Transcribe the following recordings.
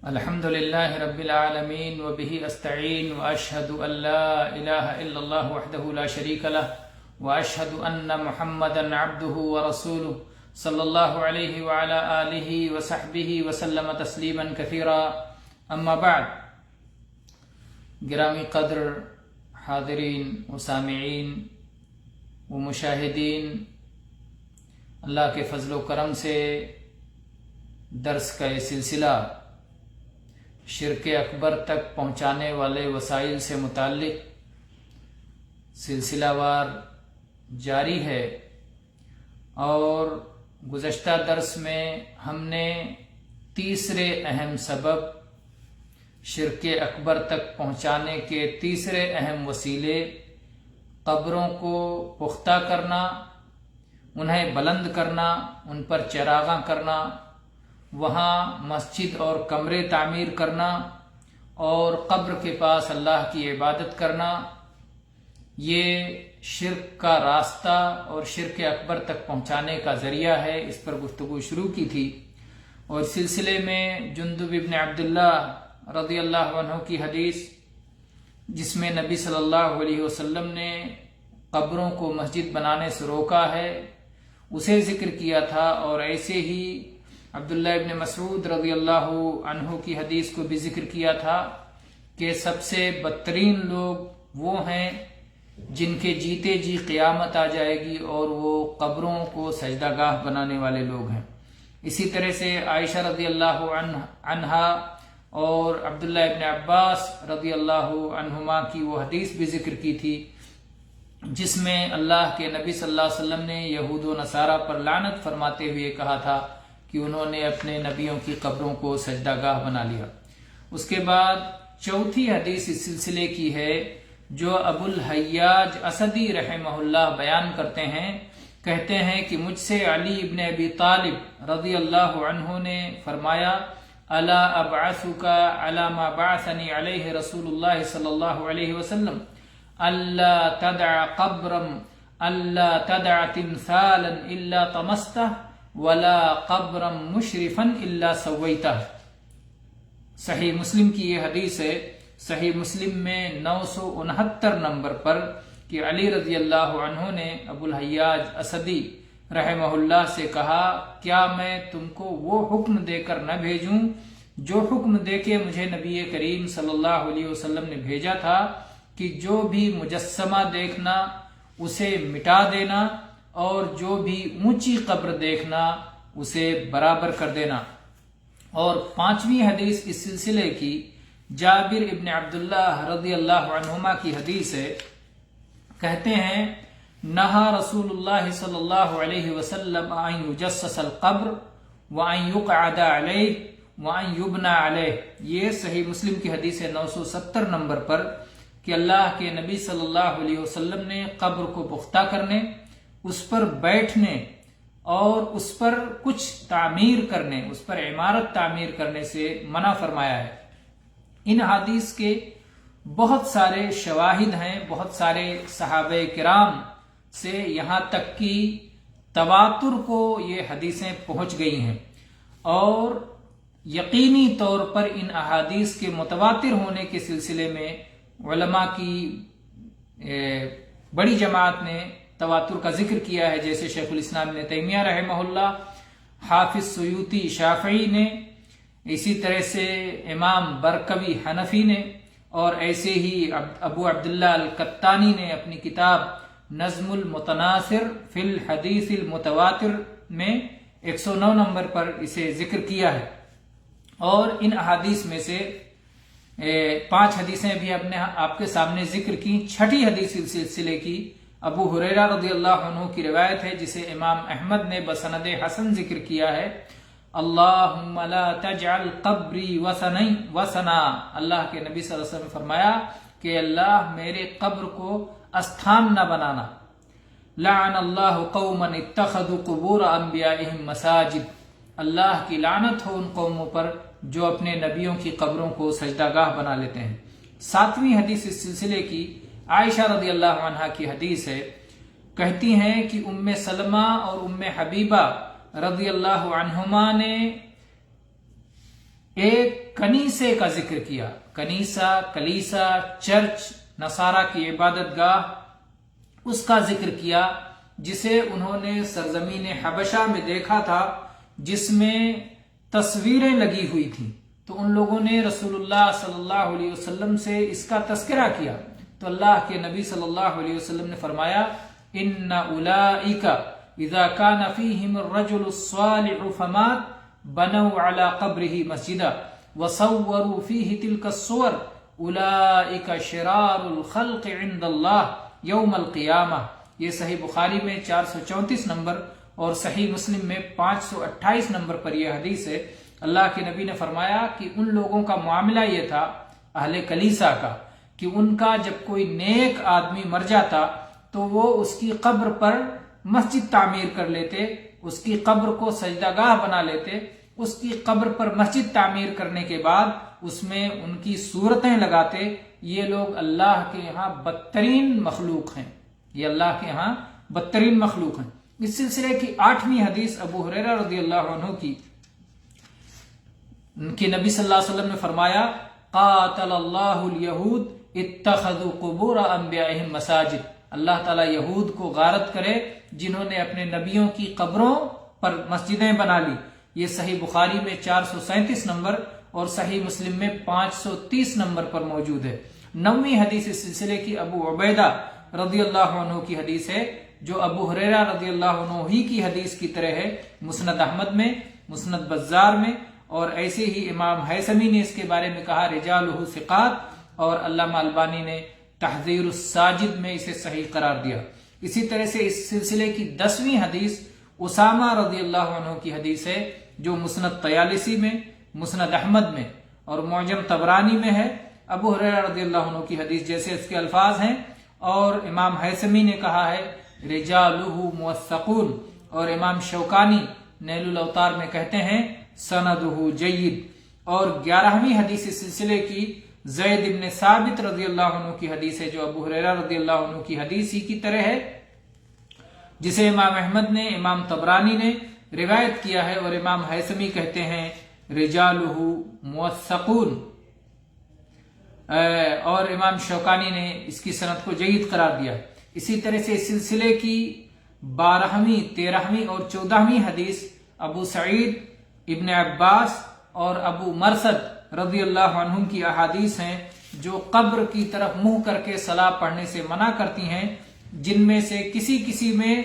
الحمد لله رب العالمين وبه أستعين وأشهد أن لا إله إلا الله وحده لا شريك له وأشهد أن محمدا عبده ورسوله صلى الله عليه وعلى آله وصحبه وسلم تسليما كثيرا أما بعد. گرامی قدر حاضرین و سامعین و مشاہدین، اللہ کے فضل و کرم سے درس کا یہ سلسلہ شرک اکبر تک پہنچانے والے وسائل سے متعلق سلسلہ وار جاری ہے، اور گزشتہ درس میں ہم نے تیسرے اہم سبب، شرک اکبر تک پہنچانے کے تیسرے اہم وسیلے، قبروں کو پختہ کرنا، انہیں بلند کرنا، ان پر چراغاں کرنا، وہاں مسجد اور کمرے تعمیر کرنا، اور قبر کے پاس اللہ کی عبادت کرنا، یہ شرک کا راستہ اور شرک اکبر تک پہنچانے کا ذریعہ ہے. اس پر گفتگو شروع کی تھی، اور سلسلے میں جندب ابن عبداللہ رضی اللہ عنہ کی حدیث، جس میں نبی صلی اللہ علیہ وسلم نے قبروں کو مسجد بنانے سے روکا ہے، اسے ذکر کیا تھا. اور ایسے ہی عبداللہ ابن مسعود رضی اللہ عنہ کی حدیث کو بھی ذکر کیا تھا کہ سب سے بدترین لوگ وہ ہیں جن کے جیتے جی قیامت آ جائے گی، اور وہ قبروں کو سجدہ گاہ بنانے والے لوگ ہیں. اسی طرح سے عائشہ رضی اللہ عنہا اور عبداللہ ابن عباس رضی اللہ عنہما کی وہ حدیث بھی ذکر کی تھی، جس میں اللہ کے نبی صلی اللہ علیہ وسلم نے یہود و نصارہ پر لعنت فرماتے ہوئے کہا تھا کہ انہوں نے اپنے نبیوں کی قبروں کو سجدہ گاہ بنا لیا. اس کے بعد چوتھی حدیث اس سلسلے کی ہے، جو ابو الحیاج اسدی رحمہ اللہ بیان کرتے ہیں. کہتے ہیں کہ مجھ سے علی ابن ابی طالب رضی اللہ عنہ نے فرمایا، الا ابعثک علی ما بعثنی علیہ رسول اللہ صلی اللہ علیہ وسلم، الا تدع قبرا الا تدع تمثالا الا طمستہ ولا قبرا مشرفا الا سویتہ. صحیح مسلم کی یہ حدیث ہے. صحیح مسلم میں 969 نمبر پر کہ علی رضی اللہ عنہ نے ابو الحیاج اسدی رحمہ اللہ سے کہا، کیا میں تم کو وہ حکم دے کر نہ بھیجوں جو حکم دے کے مجھے نبی کریم صلی اللہ علیہ وسلم نے بھیجا تھا، کہ جو بھی مجسمہ دیکھنا اسے مٹا دینا، اور جو بھی اونچی قبر دیکھنا اسے برابر کر دینا. اور پانچویں حدیث اس سلسلے کی جابر ابن عبداللہ رضی اللہ عنہما کی حدیث ہے. کہتے ہیں، نہا رسول اللہ صلی اللہ علیہ وسلم ان یجسس القبر وان یقعد علیہ وان یبنى علیہ. یہ صحیح مسلم کی حدیث ہے 970 نمبر پر کہ اللہ کے نبی صلی اللہ علیہ وسلم نے قبر کو پختہ کرنے، اس پر بیٹھنے اور اس پر کچھ تعمیر کرنے، اس پر عمارت تعمیر کرنے سے منع فرمایا ہے. ان حدیث کے بہت سارے شواہد ہیں، بہت سارے صحابہ کرام سے یہاں تک کہ تواتر کو یہ حدیثیں پہنچ گئی ہیں، اور یقینی طور پر ان احادیث کے متواتر ہونے کے سلسلے میں علماء کی بڑی جماعت نے تواتر کا ذکر کیا ہے، جیسے شیخ الاسلام ابن تیمیہ رحمہ اللہ، حافظ سیوطی شافعی نے، اسی طرح سے امام برکوی حنفی نے، اور ایسے ہی ابو عبداللہ القطانی نے اپنی کتاب نظم المتناثر فی الحدیث المتواتر میں 109 نمبر پر اسے ذکر کیا ہے. اور ان احادیث میں سے 5 حدیثیں بھی ہم نے آپ کے سامنے ذکر کی. چھٹی حدیث اس سلسلے کی ابو ہریرہ رضی اللہ عنہ کی روایت ہے، جسے امام احمد نے بسند حسن ذکر کیا ہے. اللہم لا تجعل قبری وثنا. اللہ کے نبی صلی اللہ علیہ وسلم نے فرمایا کہ اللہ میرے قبر کو استھان نہ بنانا. لعن اللہ قوما اتخذوا قبور انبیائہم مساجد. اللہ کی لعنت ہو ان قوموں پر جو اپنے نبیوں کی قبروں کو سجدہ گاہ بنا لیتے ہیں. 7ویں حدیث اس سلسلے کی عائشہ رضی اللہ عنہا کی حدیث ہے. کہتی ہیں کہ ام سلمہ اور ام حبیبہ رضی اللہ عنہما نے ایک کنیسے کا ذکر کیا. کنیسہ، کلیسا، چرچ، نصارہ کی عبادت گاہ، اس کا ذکر کیا جسے انہوں نے سرزمین حبشہ میں دیکھا تھا، جس میں تصویریں لگی ہوئی تھیں. تو ان لوگوں نے رسول اللہ صلی اللہ علیہ وسلم سے اس کا تذکرہ کیا. تو اللہ کے نبی صلی اللہ علیہ وسلم نے فرمایا ان اولئک اذا كان فيهم الرجل الصالح فمات بنوا على قبره مسجدا وصوروا فيه تلك الصور اولئک شرار الخلق عند اللہ یوم القیامہ. یہ صحیح بخاری میں 434 نمبر اور صحیح مسلم میں 528 نمبر پر یہ حدیث ہے. اللہ کے نبی نے فرمایا کہ ان لوگوں کا معاملہ یہ تھا، اہل کلیسا کا، کہ ان کا جب کوئی نیک آدمی مر جاتا تو وہ اس کی قبر پر مسجد تعمیر کر لیتے، اس کی قبر کو سجدہ گاہ بنا لیتے. اس کی قبر پر مسجد تعمیر کرنے کے بعد اس میں ان کی صورتیں لگاتے. یہ لوگ اللہ کے یہاں بدترین مخلوق ہیں، یہ اللہ کے ہاں بدترین مخلوق ہیں. اس سلسلے کی 8ویں حدیث ابو ہریرہ رضی اللہ عنہ کی کہ نبی صلی اللہ علیہ وسلم نے فرمایا قاتل اللہ الیہود اتخذوا قبور انبیائہم مساجد. اللہ تعالیٰ یہود کو غارت کرے جنہوں نے اپنے نبیوں کی قبروں پر مسجدیں بنا لی. یہ صحیح بخاری میں 437 نمبر اور صحیح مسلم میں 530 نمبر پر موجود ہے. 9ویں حدیث اس سلسلے کی ابو عبیدہ رضی اللہ عنہ کی حدیث ہے، جو ابو ہریرہ رضی اللہ عنہ ہی کی حدیث کی طرح ہے. مسند احمد میں، مسند بزار میں، اور ایسے ہی امام حیثمی نے اس کے بارے میں کہا رجالہ ثقات، اور علامہ البانی نے تحذیر الساجد میں اسے صحیح قرار دیا. اسی طرح سے اس سلسلے کی 10ویں حدیث اسامہ رضی اللہ عنہ کی حدیث ہے، جو مسند طیالسی میں، مسند احمد میں اور معجم طبرانی میں ہے. ابو ہریرہ رضی اللہ عنہ کی حدیث جیسے اس کے الفاظ ہیں، اور امام حیثمی نے کہا ہے رجالہ موثقون، اور امام شوکانی نیل الاوطار میں کہتے ہیں سندہ جید. اور 11ویں حدیث اس سلسلے کی زید بن ثابت رضی اللہ عنہ کی حدیث ہے، جو ابو ہریرہ رضی اللہ عنہ کی حدیث ہی کی طرح ہے، جسے امام احمد نے، امام طبرانی نے روایت کیا ہے، اور امام حیثمی کہتے ہیں رجالہ موثقون، اور امام شوکانی نے اس کی سند کو جید قرار دیا. اسی طرح سے اس سلسلے کی 12ویں، 13ویں اور 14ویں حدیث ابو سعید ابن عباس اور ابو مرثد رضی اللہ عنہم کی احادیث ہیں، جو قبر کی طرف منہ کر کے صلاۃ پڑھنے سے منع کرتی ہیں، جن میں سے کسی میں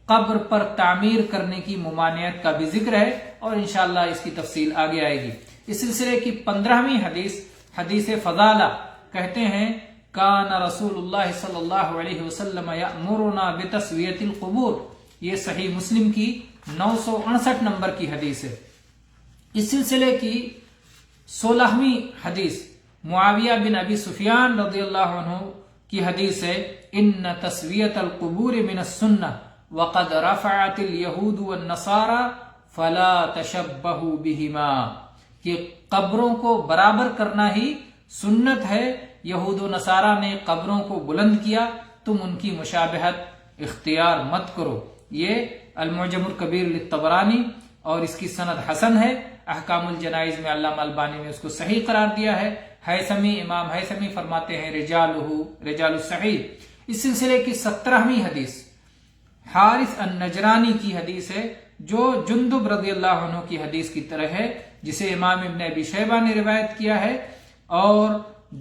قبر پر تعمیر کرنے کی ممانعت کا بھی ذکر ہے، اور انشاءاللہ اس کی تفصیل آگے آئے گی. اس سلسلے کی 15ویں حدیث، حدیث فضالہ، کہتے ہیں کان رسول اللہ صلی اللہ علیہ وسلم یأمرنا بتسویۃ القبور. یہ صحیح مسلم کی 959 نمبر کی حدیث ہے. اس سلسلے کی 16ویں حدیث معاویہ بن ابی سفیان رضی اللہ عنہ کی حدیث ہے ان تسویۃ القبور من السنہ وقد رفعت اليہود والنصارى فلا تشبہوا بہما. کہ قبروں کو برابر کرنا ہی سنت ہے، یہود و نصارہ نے قبروں کو بلند کیا، تم ان کی مشابہت اختیار مت کرو. یہ المعجم الکبیر للطبرانی، اور اس کی سند حسن ہے. احکام الجنائز میں علامہ البانی نے اس کو صحیح قرار دیا ہے. حیثمی، امام حیثمی فرماتے ہیں رجال الصحیح. اس سلسلے کی 17ویں حدیث حارث النجرانی کی حدیث ہے، جو جندب رضی اللہ عنہ کی حدیث کی طرح ہے، جسے امام ابن ابی شیبہ نے روایت کیا ہے، اور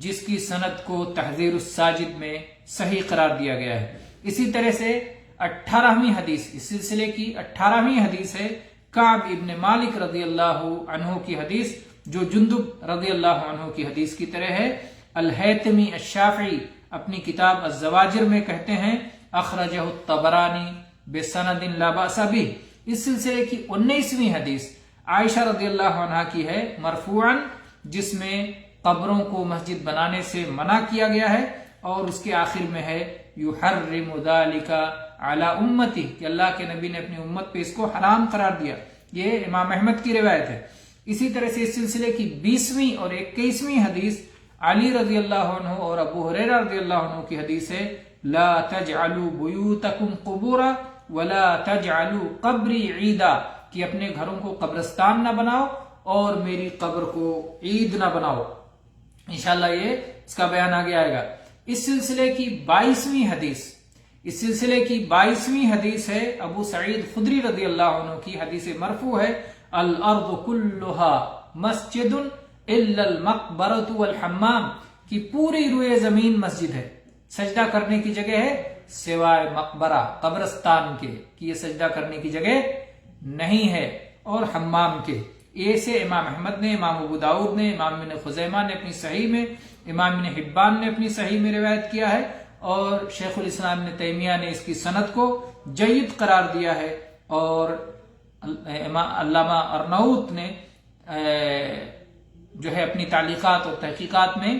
جس کی سند کو تحذیر الساجد میں صحیح قرار دیا گیا ہے. اسی طرح سے 18ویں حدیث، اس سلسلے کی 18ویں حدیث ہے کعب ابن مالک رضی اللہ عنہ کی حدیث، جو جندب رضی اللہ عنہ کی حدیث کی طرح ہے. الحیتمی الشافعی اپنی کتاب الزواجر میں کہتے ہیں اخرجہ الطبرانی بسند لا بأس بہ. اس سلسلے کی 19ویں حدیث عائشہ رضی اللہ عنہا کی ہے مرفوعاً، جس میں قبروں کو مسجد بنانے سے منع کیا گیا ہے، اور اس کے آخر میں ہے یحرم ذلک علی امتی، کہ اللہ کے نبی نے اپنی امت پہ اس کو حرام قرار دیا. یہ امام احمد کی روایت ہے. اسی طرح سے اس سلسلے کی 20ویں اور 21ویں حدیث علی رضی اللہ عنہ اور ابو ہریرہ رضی اللہ عنہ کی حدیث ہے لا تجعلوا بیوتکم قبورا ولا تجعلوا قبری عیدا، کہ اپنے گھروں کو قبرستان نہ بناؤ اور میری قبر کو عید نہ بناؤ۔ انشاءاللہ یہ اس کا بیان آگے آئے گا۔ اس سلسلے کی 22ویں حدیث ہے ابو سعید خدری رضی اللہ عنہ کی حدیث مرفوع ہے، الارض کلھا مسجد الا المقبرۃ والحمام، کی پوری روئے زمین مسجد ہے، سجدہ کرنے کی جگہ ہے سوائے مقبرہ قبرستان کے، کہ یہ سجدہ کرنے کی جگہ نہیں ہے، اور حمام کے۔ ایسے امام احمد نے، امام ابو داؤد نے، امام ابن خزیمہ نے اپنی صحیح میں، امام ابن حبان نے اپنی صحیح میں روایت کیا ہے، اور شیخ الاسلام ابن تیمیہ نے اس کی سند کو جید قرار دیا ہے، اور علامہ ارناؤت نے جو ہے اپنی تعلیقات اور تحقیقات میں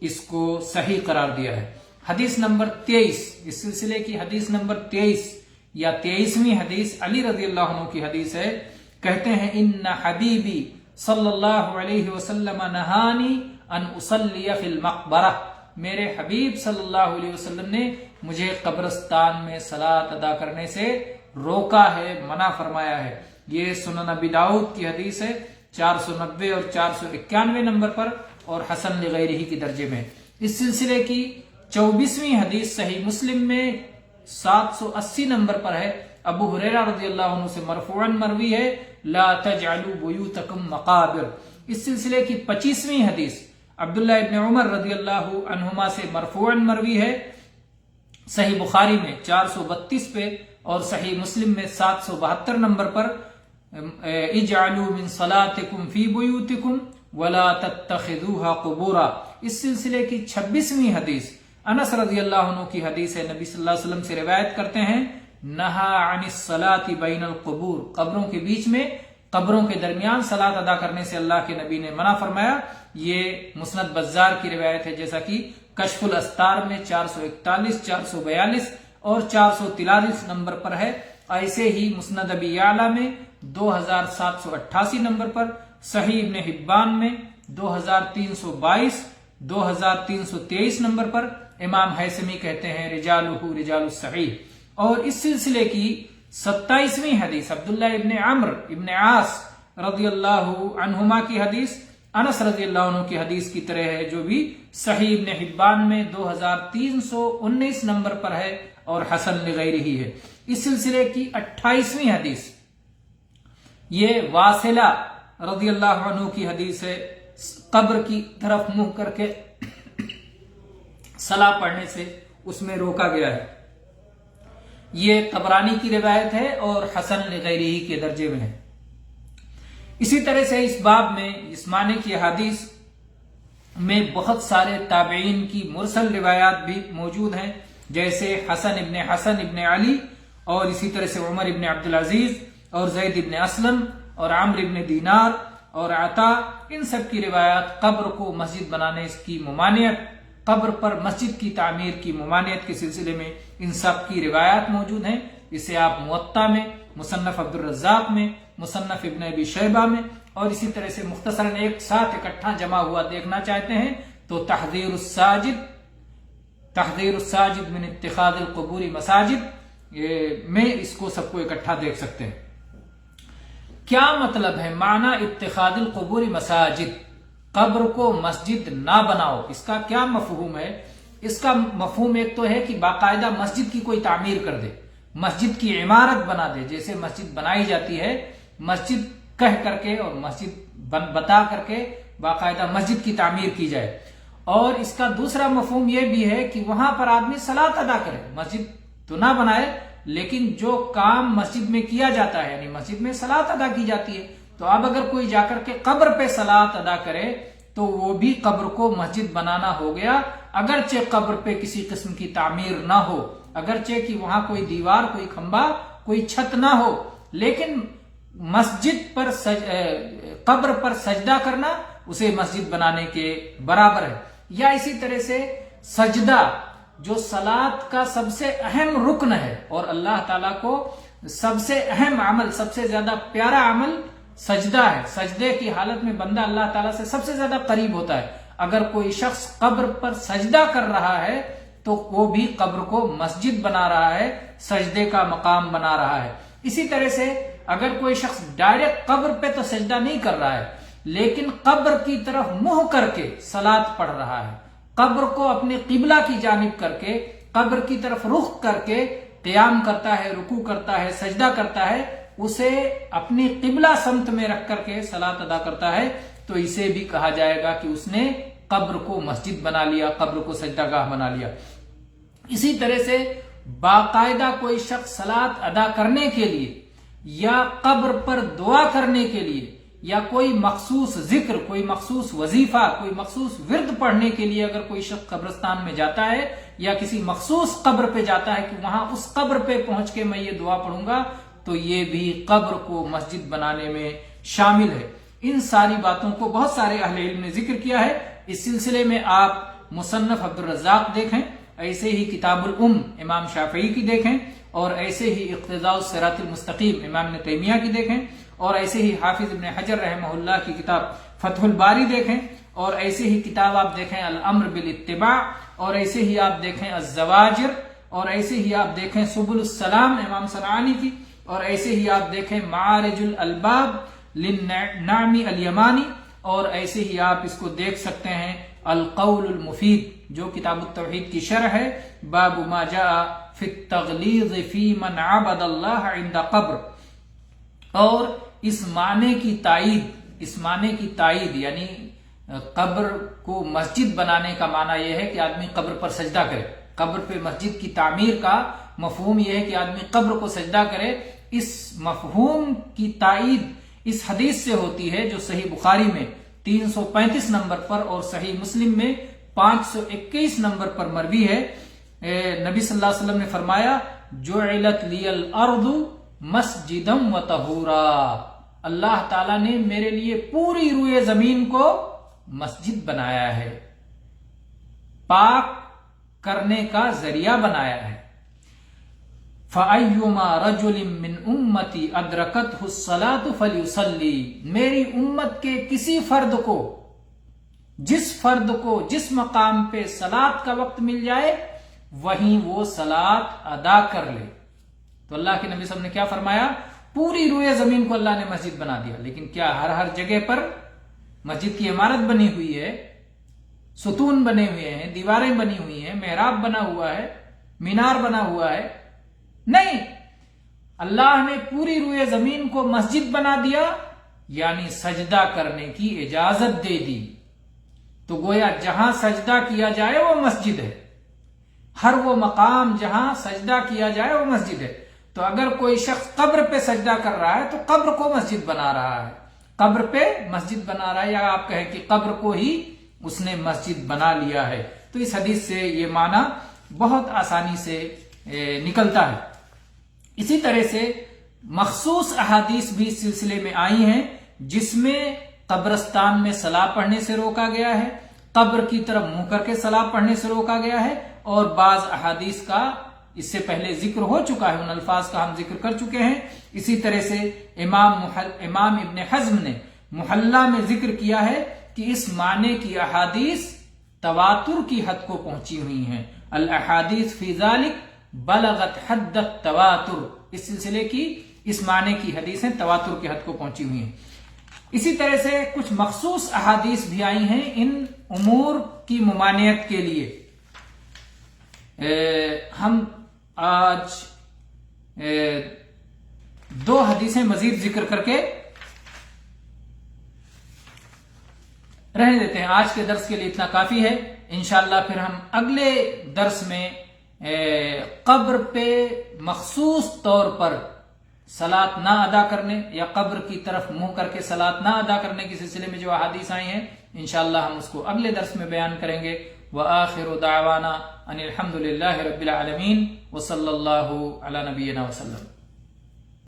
اس کو صحیح قرار دیا ہے۔ حدیث نمبر 23، اس سلسلے کی حدیث نمبر 23 یا 23ویں حدیث علی رضی اللہ عنہ کی حدیث ہے، کہتے ہیں ان حبیبی صلی اللہ علیہ وسلم نہانی ان اصلی فی المقبرہ، میرے حبیب صلی اللہ علیہ وسلم نے مجھے قبرستان میں صلاۃ ادا کرنے سے روکا ہے، منع فرمایا ہے۔ یہ سنن ابی داؤد کی حدیث ہے 490 اور 491 نمبر پر، اور حسن لغیرہ کے درجے میں۔ اس سلسلے کی 24ویں حدیث صحیح مسلم میں 780 نمبر پر ہے، ابو ہریرہ رضی اللہ عنہ سے مرفوعاً مروی ہے، لا تجعلوا بیوتکم مقابر۔ اس سلسلے کی 25ویں حدیث عبداللہ ابن عمر رضی اللہ عنہما سے مرفوعاً مروی ہے، صحیح بخاری میں 432 پہ اور صحیح مسلم میں 772 نمبر پر، اجعلوا من صلاتکم فی بیوتکم ولا تتخذوها قبورا۔ اس سلسلے کی 26ویں حدیث انس رضی اللہ عنہ کی حدیث ہے، نبی صلی اللہ علیہ وسلم سے روایت کرتے ہیں، نہا عن الصلاۃ بین القبور، قبروں کے بیچ میں، قبروں کے درمیان صلاۃ ادا کرنے سے اللہ کے نبی نے منع فرمایا۔ یہ مسند بزار کی روایت ہے، جیسا کہ کشف الاستار میں 441، 442 اور 443 نمبر پر ہے۔ ایسے ہی مسند ابی یعلا میں 2788 نمبر پر، صحیح ابن حبان میں 2322، 2323 نمبر پر، امام حیثمی کہتے ہیں رجالہ رجال الصحیح۔ اور اس سلسلے کی 27ویں حدیث عبداللہ ابن عمرو ابن عاص رضی اللہ عنہما کی حدیث انس رضی اللہ عنہ کی حدیث کی طرح ہے، جو بھی صحیح ابن حبان میں 2319 نمبر پر ہے اور حسن لغیرہ ہے۔ اس سلسلے کی 28ویں حدیث یہ واصلہ رضی اللہ عنہ کی حدیث ہے، قبر کی طرف منہ کر کے صلاۃ پڑھنے سے اس میں روکا گیا ہے۔ یہ طبرانی کی روایت ہے اور حسن لغیرہ کے درجے میں ہے۔ اسی طرح سے اس باب میں اس معنی کی حدیث میں بہت سارے تابعین کی مرسل روایات بھی موجود ہیں، جیسے حسن ابن علی، اور اسی طرح سے عمر ابن عبدالعزیز اور زید ابن اسلم اور عمرو ابن دینار اور عطا، ان سب کی روایات قبر کو مسجد بنانے کی ممانعت، قبر پر مسجد کی تعمیر کی ممانعت کے سلسلے میں ان سب کی روایات موجود ہیں۔ اسے آپ موطا میں، مصنف عبد الرزاق میں، مصنف ابن ابی شیبہ میں، اور اسی طرح سے مختصراً ایک ساتھ اکٹھا جمع ہوا دیکھنا چاہتے ہیں تو تحذیر الساجد من اتخاذ القبور مساجد میں اس کو سب کو اکٹھا دیکھ سکتے ہیں۔ کیا مطلب ہے معنی اتخاذ القبور مساجد؟ قبر کو مسجد نہ بناؤ، اس کا کیا مفہوم ہے؟ اس کا مفہوم ایک تو ہے کہ باقاعدہ مسجد کی کوئی تعمیر کر دے، مسجد کی عمارت بنا دے، جیسے مسجد بنائی جاتی ہے، مسجد کہہ کر کے اور مسجد بتا کر کے باقاعدہ مسجد کی تعمیر کی جائے۔ اور اس کا دوسرا مفہوم یہ بھی ہے کہ وہاں پر آدمی صلاۃ ادا کرے، مسجد تو نہ بنائے لیکن جو کام مسجد میں کیا جاتا ہے، یعنی مسجد میں صلاۃ ادا کی جاتی ہے، تو اب اگر کوئی جا کر کے قبر پہ صلاۃ ادا کرے تو وہ بھی قبر کو مسجد بنانا ہو گیا، اگرچہ قبر پہ کسی قسم کی تعمیر نہ ہو، اگرچہ کہ وہاں کوئی دیوار، کوئی کھمبا، کوئی چھت نہ ہو، لیکن مسجد پر قبر پر سجدہ کرنا اسے مسجد بنانے کے برابر ہے۔ یا اسی طرح سے سجدہ جو صلاۃ کا سب سے اہم رکن ہے اور اللہ تعالیٰ کو سب سے اہم عمل، سب سے زیادہ پیارا عمل سجدہ ہے، سجدے کی حالت میں بندہ اللہ تعالیٰ سے سب سے زیادہ قریب ہوتا ہے۔ اگر کوئی شخص قبر پر سجدہ کر رہا ہے تو وہ بھی قبر کو مسجد بنا رہا ہے، سجدے کا مقام بنا رہا ہے۔ اسی طرح سے اگر کوئی شخص ڈائریکٹ قبر پہ تو سجدہ نہیں کر رہا ہے، لیکن قبر کی طرف منہ کر کے صلاۃ پڑھ رہا ہے، قبر کو اپنے قبلہ کی جانب کر کے، قبر کی طرف رخ کر کے قیام کرتا ہے، رکوع کرتا ہے، سجدہ کرتا ہے، اسے اپنی قبلہ سمت میں رکھ کر کے صلاۃ ادا کرتا ہے، تو اسے بھی کہا جائے گا کہ اس نے قبر کو مسجد بنا لیا، قبر کو سجدہ گاہ بنا لیا۔ اسی طرح سے باقاعدہ کوئی شخص صلاۃ ادا کرنے کے لیے یا قبر پر دعا کرنے کے لیے یا کوئی مخصوص ذکر، کوئی مخصوص وظیفہ، کوئی مخصوص ورد پڑھنے کے لیے اگر کوئی شخص قبرستان میں جاتا ہے یا کسی مخصوص قبر پہ جاتا ہے کہ وہاں اس قبر پہ پہنچ کے میں یہ دعا پڑھوں گا، تو یہ بھی قبر کو مسجد بنانے میں شامل ہے۔ ان ساری باتوں کو بہت سارے اہل علم نے ذکر کیا ہے۔ اس سلسلے میں آپ مصنف عبدالرزاق دیکھیں، ایسے ہی کتاب الام امام شافعی کی دیکھیں، اور ایسے ہی اقتضاء الصراط المستقیم امام ابن تیمیہ کی دیکھیں، اور ایسے ہی حافظ ابن حجر رحمہ اللہ کی کتاب فتح الباری دیکھیں، اور ایسے ہی کتاب آپ دیکھیں الامر بالاتباع، اور ایسے ہی آپ دیکھیں الزواجر، اور ایسے ہی آپ دیکھیں سبل السلام امام صنعانی کی، اور ایسے ہی آپ دیکھیں معارج الالباب للنعمی الیمانی، اور ایسے ہی آپ اس کو دیکھ سکتے ہیں القول المفید جو کتاب التوحید کی شرح ہے، باب ما جاء فی التغلیظ فی من عبد اللہ عند قبر۔ اور اس معنی کی تائید یعنی قبر کو مسجد بنانے کا معنی یہ ہے کہ آدمی قبر پر سجدہ کرے، قبر پہ مسجد کی تعمیر کا مفہوم یہ ہے کہ آدمی قبر کو سجدہ کرے۔ اس مفہوم کی تائید اس حدیث سے ہوتی ہے جو صحیح بخاری میں 335 نمبر پر اور صحیح مسلم میں 521 نمبر پر مروی ہے۔ نبی صلی اللہ علیہ وسلم نے فرمایا جعلت لی الارض مسجدا و طہورا، اللہ تعالیٰ نے میرے لیے پوری روئے زمین کو مسجد بنایا ہے، پاک کرنے کا ذریعہ بنایا ہے۔ فَأَيُّمَا رَجُلٍ مِّنْ أُمَّتِي أَدْرَكَتْهُ الصَّلَاةُ فَلْيُصَلِّ، میری امت کے کسی فرد کو، جس فرد کو جس مقام پہ صلاۃ کا وقت مل جائے وہیں وہ صلاۃ ادا کر لے۔ تو اللہ کے نبی صلی اللہ علیہ وسلم نے کیا فرمایا؟ پوری روئے زمین کو اللہ نے مسجد بنا دیا، لیکن کیا ہر جگہ پر مسجد کی عمارت بنی ہوئی ہے، ستون بنے ہوئے ہیں، دیواریں بنی ہوئی ہیں، محراب بنا ہوا ہے، مینار بنا ہوا ہے؟ نہیں، اللہ نے پوری روئے زمین کو مسجد بنا دیا، یعنی سجدہ کرنے کی اجازت دے دی۔ تو گویا جہاں سجدہ کیا جائے وہ مسجد ہے، ہر وہ مقام جہاں سجدہ کیا جائے وہ مسجد ہے۔ تو اگر کوئی شخص قبر پہ سجدہ کر رہا ہے تو قبر کو مسجد بنا رہا ہے، قبر پہ مسجد بنا رہا ہے، یا آپ کہیں کہ قبر کو ہی اس نے مسجد بنا لیا ہے۔ تو اس حدیث سے یہ معنی بہت آسانی سے نکلتا ہے۔ اسی طرح سے مخصوص احادیث بھی اس سلسلے میں آئی ہیں جس میں قبرستان میں صلاح پڑھنے سے روکا گیا ہے، قبر کی طرف منہ کر کے صلاح پڑھنے سے روکا گیا ہے، اور بعض احادیث کا اس سے پہلے ذکر ہو چکا ہے، ان الفاظ کا ہم ذکر کر چکے ہیں۔ اسی طرح سے امام ابن حزم نے محلہ میں ذکر کیا ہے کہ اس معنی کی احادیث تواتر کی حد کو پہنچی ہوئی ہیں، الاحادیث فی ذالک بلغت حد التواتر، اس سلسلے کی اس معنی کی حدیثیں تواتر کی حد کو پہنچی ہوئی ہیں۔ اسی طرح سے کچھ مخصوص احادیث بھی آئی ہیں ان امور کی ممانعت کے لیے۔ ہم آج 2 حدیثیں مزید ذکر کر کے رہنے دیتے ہیں، آج کے درس کے لیے اتنا کافی ہے۔ انشاءاللہ پھر ہم اگلے درس میں قبر پہ مخصوص طور پر صلاۃ نہ ادا کرنے یا قبر کی طرف منہ کر کے صلاۃ نہ ادا کرنے کے سلسلے میں جو احادیث آئی ہیں انشاءاللہ ہم اس کو اگلے درس میں بیان کریں گے۔ وآخر دعوانا ان الحمد للہ رب العالمین وصلی اللہ علی نبینا وسلم۔